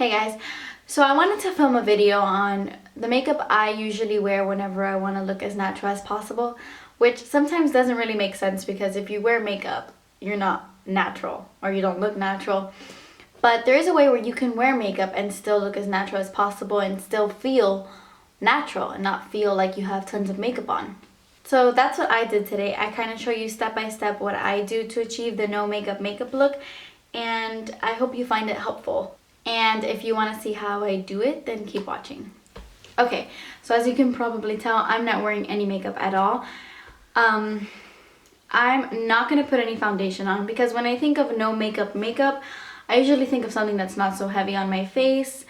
Hey guys, so I wanted to film a video on the makeup I usually wear whenever I want to look as natural as possible, which sometimes doesn't really make sense because if you wear makeup, you're not natural or you don't look natural. But there is a way where you can wear makeup and still look as natural as possible and still feel natural and not feel like you have tons of makeup on. So that's what I did today. I kind of show you step by step what I do to achieve the no makeup look, and I hope you find it helpful. And if you want to see how I do it, then keep watching. Okay, so as you can probably tell, I'm not wearing any makeup at all. I'm not going to put any foundation on because when I think of no makeup, I usually think of something that's not so heavy on my face.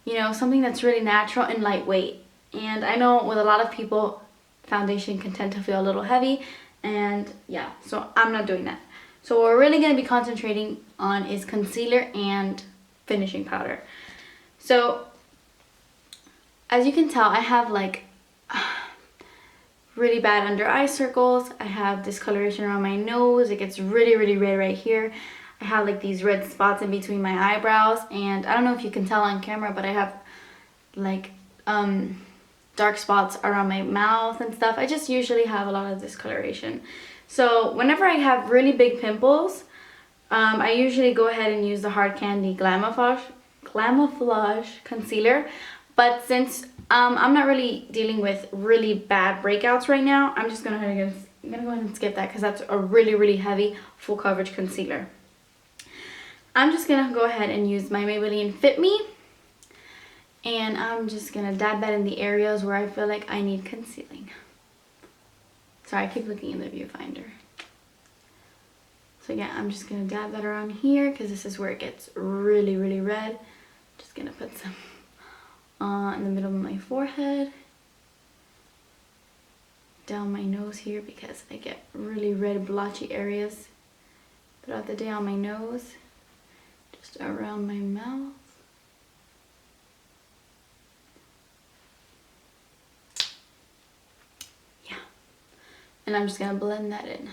You know, something that's really natural and lightweight. And I know with a lot of people, foundation can tend to feel a little heavy. And yeah, so I'm not doing that. So what we're really going to be concentrating on is concealer and finishing powder. So as you can tell, I have like really bad under eye circles. I have discoloration around my nose. It gets really red right here. I have like these red spots in between my eyebrows, and I don't know if you can tell on camera, but I have like dark spots around my mouth and stuff. I just usually have a lot of discoloration. So whenever I have really big pimples, I usually go ahead and use the Hard Candy Glamouflage concealer. But since I'm not really dealing with really bad breakouts right now, I'm just gonna go ahead and skip that because that's a really heavy full coverage concealer. I'm just gonna go ahead and use my Maybelline Fit Me, and I'm just gonna dab that in the areas where I feel like I need concealing. Sorry, I keep looking in the viewfinder. So yeah, I'm just going to dab that around here because this is where it gets really red. Just going to put some in the middle of my forehead. Down my nose here because I get really red blotchy areas throughout the day on my nose. Just around my mouth. Yeah. And I'm just going to blend that in.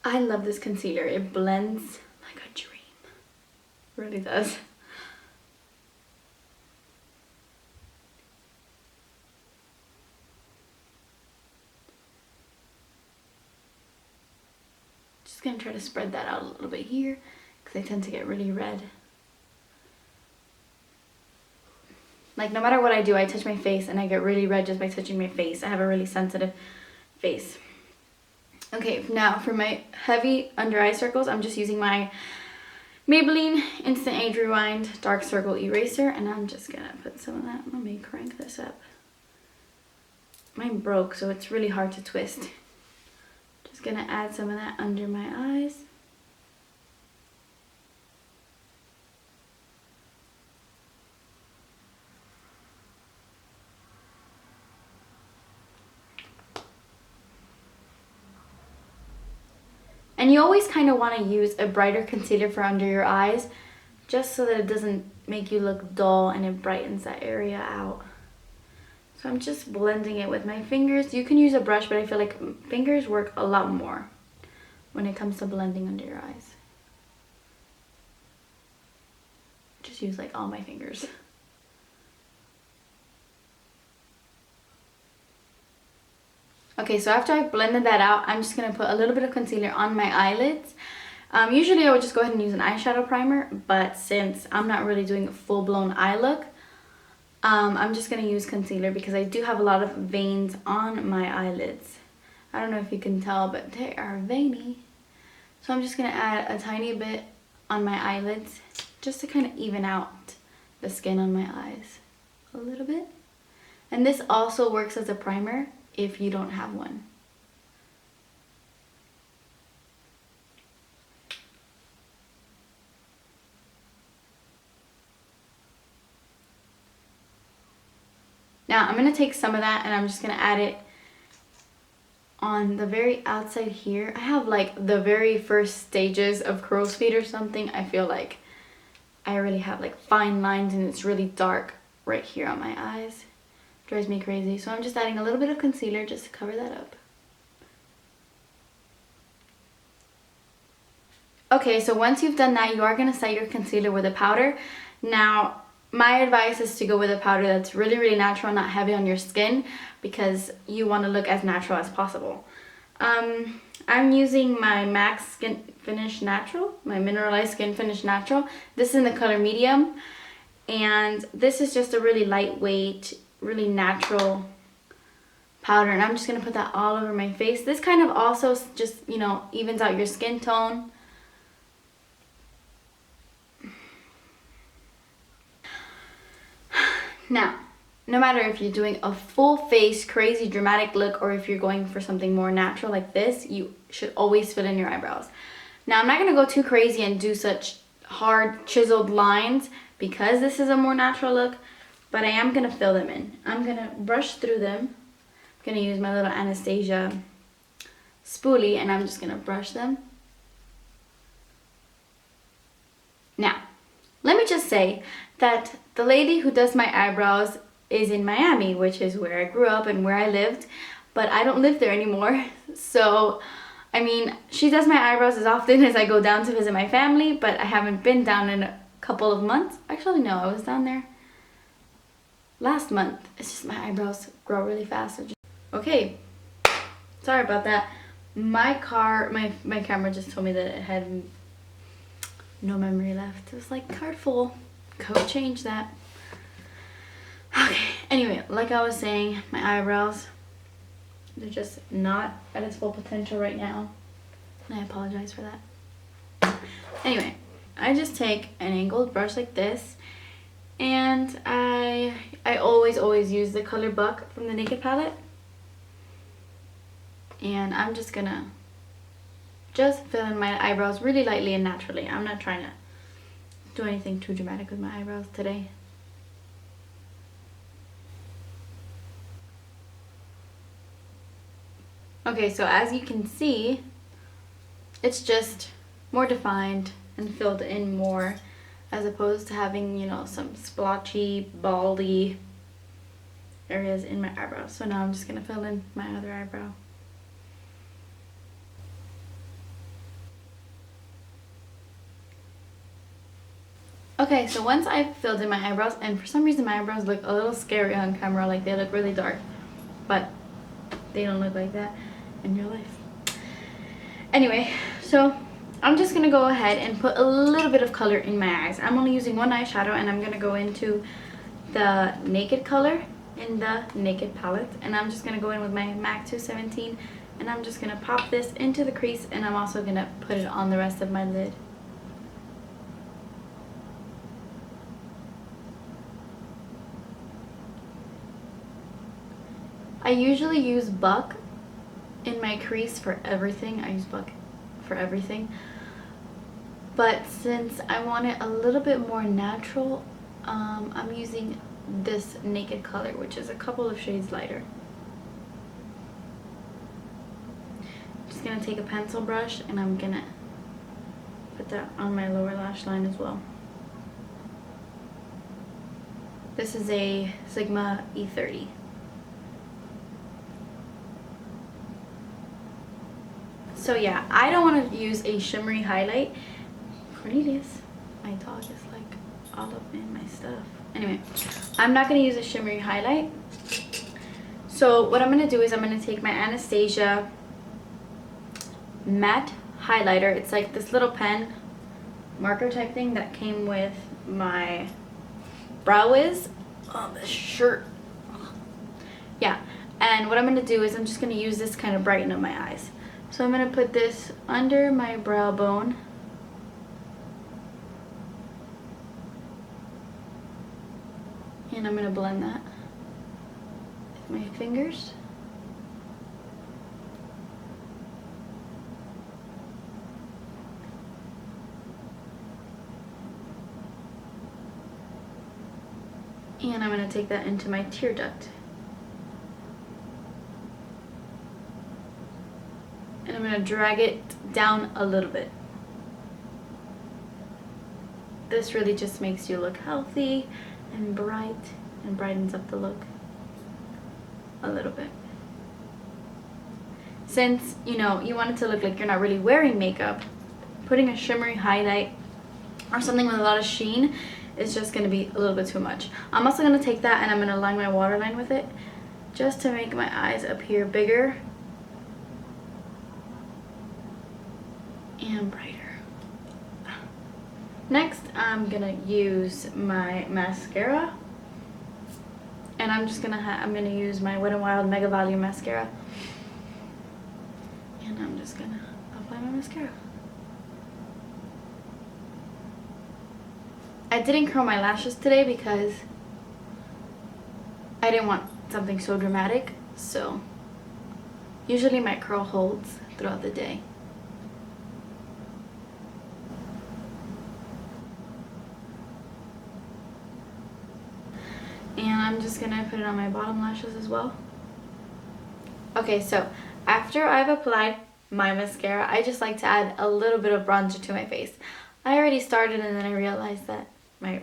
I love this concealer. It blends like a dream. It really does. Just gonna try to spread that out a little bit here because I tend to get really red. Like no matter what I do, I touch my face and I get really red just by touching my face. I have a really sensitive face. Okay, now for my heavy under eye circles, I'm just using my Maybelline Instant Age Rewind Dark Circle Eraser, and I'm just gonna put some of that. Let me crank this up. Mine broke, so it's really hard to twist. Just gonna add some of that under my eyes. And you always kind of want to use a brighter concealer for under your eyes, just so that it doesn't make you look dull and it brightens that area out. So I'm just blending it with my fingers. You can use a brush, but I feel like fingers work a lot more when it comes to blending under your eyes. Just use like all my fingers. Okay, so after I've blended that out, I'm just going to put a little bit of concealer on my eyelids. Usually I would just go ahead and use an eyeshadow primer, but since I'm not really doing a full-blown eye look, I'm just going to use concealer because I do have a lot of veins on my eyelids. I don't know if you can tell, but they are veiny. So I'm just going to add a tiny bit on my eyelids just to kind of even out the skin on my eyes a little bit. And this also works as a primer if you don't have one. Now I'm going to take some of that and I'm just going to add it on the very outside here. I have like the very first stages of crow's feet or something. I feel like I really have like fine lines and it's really dark right here on my eyes. Drives me crazy. So I'm just adding a little bit of concealer just to cover that up. Okay, so once you've done that, you are going to set your concealer with a powder. Now, my advice is to go with a powder that's really, really natural, not heavy on your skin, because you want to look as natural as possible. I'm using my MAC Skin Finish Natural, my Mineralized Skin Finish Natural. This is in the color medium, and this is just a really lightweight, really natural powder, and I'm just going to put that all over my face. This kind of also just, you know, evens out your skin tone. Now, no matter if you're doing a full face crazy dramatic look or if you're going for something more natural like this, you should always fill in your eyebrows. Now, I'm not going to go too crazy and do such hard chiseled lines because this is a more natural look, but I am going to fill them in. I'm going to brush through them. I'm going to use my little Anastasia spoolie and I'm just going to brush them. Now, let me just say that the lady who does my eyebrows is in Miami, which is where I grew up and where I lived, but I don't live there anymore. So, I mean, she does my eyebrows as often as I go down to visit my family, but I haven't been down in a couple of months. Actually, no, I was down there last month. It's just my eyebrows grow really fast. Okay, sorry about that. My camera just told me that it had no memory left. It was like, card full. Go change that. Okay, anyway, like I was saying, my eyebrows, they're just not at its full potential right now. And I apologize for that. Anyway, I just take an angled brush like this, and I always use the color Buck from the Naked palette. And I'm just gonna fill in my eyebrows really lightly and naturally. I'm not trying to do anything too dramatic with my eyebrows today. Okay, so as you can see, it's just more defined and filled in more, as opposed to having, you know, some splotchy, baldy areas in my eyebrows. So now I'm just gonna fill in my other eyebrow. Okay, so once I've filled in my eyebrows, and for some reason my eyebrows look a little scary on camera, like they look really dark, but they don't look like that in real life. Anyway, so I'm just gonna go ahead and put a little bit of color in my eyes. I'm only using one eyeshadow, and I'm gonna go into the Naked color in the Naked palette, and I'm just gonna go in with my MAC 217, and I'm just gonna pop this into the crease, and I'm also gonna put it on the rest of my lid. I usually use Buck in my crease for everything. I use Buck for everything. But since I want it a little bit more natural, I'm using this Naked color, which is a couple of shades lighter. I'm just going to take a pencil brush and I'm going to put that on my lower lash line as well. This is a Sigma E30. So yeah, I don't want to use a shimmery highlight. Cornelius, my dog is like all up in my stuff. Anyway, I'm not going to use a shimmery highlight. So what I'm going to do is I'm going to take my Anastasia matte highlighter. It's like this little pen marker type thing that came with my Brow Wiz the shirt. Yeah, and what I'm going to do is I'm just going to use this kind of brighten up my eyes. So I'm going to put this under my brow bone. And I'm going to blend that with my fingers. And I'm going to take that into my tear duct. gonna drag it down a little bit. This really just makes you look healthy and bright and brightens up the look a little bit. Since, you know, you want it to look like you're not really wearing makeup, putting a shimmery highlight or something with a lot of sheen is just going to be a little bit too much. I'm also going to take that and I'm going to line my waterline with it just to make my eyes appear bigger and brighter. Next, I'm going to use my mascara. And I'm just I'm gonna use my Wet n Wild Mega Volume Mascara. And I'm just gonna apply my mascara. I didn't curl my lashes today because I didn't want something so dramatic. So usually my curl holds throughout the day. And I'm just gonna put it on my bottom lashes as well. Okay, so after I've applied my mascara, I just like to add a little bit of bronzer to my face. I already started and then I realized that my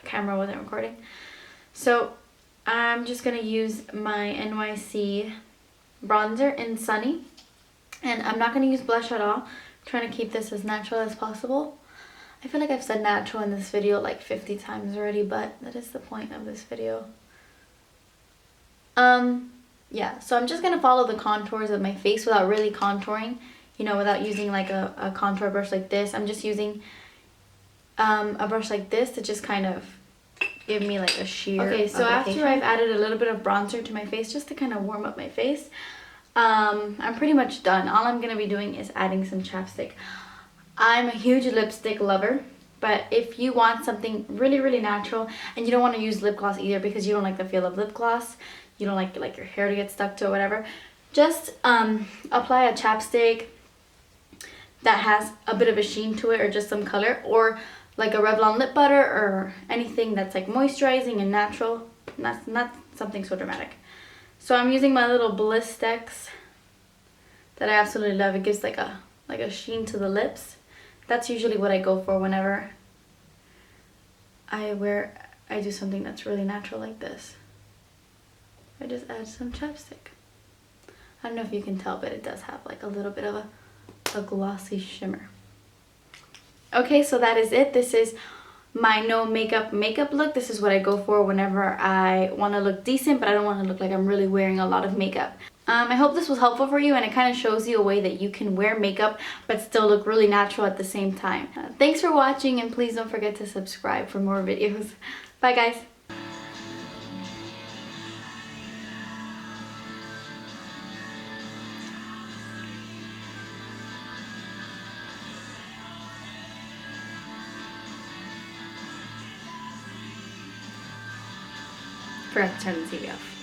camera wasn't recording. So I'm just gonna use my NYC bronzer in Sunny. And I'm not gonna use blush at all. I'm trying to keep this as natural as possible. I feel like I've said natural in this video like 50 times already, but that is the point of this video. Yeah, so I'm just going to follow the contours of my face without really contouring, you know, without using like a contour brush like this. I'm just using a brush like this to just kind of give me like a sheer Okay, so application. After I've added a little bit of bronzer to my face just to kind of warm up my face, I'm pretty much done. All I'm going to be doing is adding some chapstick. I'm a huge lipstick lover, but if you want something really, really natural and you don't want to use lip gloss either because you don't like the feel of lip gloss, you don't like your hair to get stuck to or whatever, just apply a chapstick that has a bit of a sheen to it or just some color, or like a Revlon lip butter or anything that's like moisturizing and natural, not something so dramatic. So I'm using my little Blistex that I absolutely love. It gives like a sheen to the lips. That's usually what I go for whenever I do something that's really natural like this. I just add some chapstick. I don't know if you can tell, but it does have like a little bit of a glossy shimmer. Okay, so that is it. This is my no makeup look. This is what I go for whenever I want to look decent, but I don't want to look like I'm really wearing a lot of makeup. I hope this was helpful for you, and it kind of shows you a way that you can wear makeup but still look really natural at the same time. Thanks for watching, and please don't forget to subscribe for more videos. Bye guys! Forgot to turn the TV off.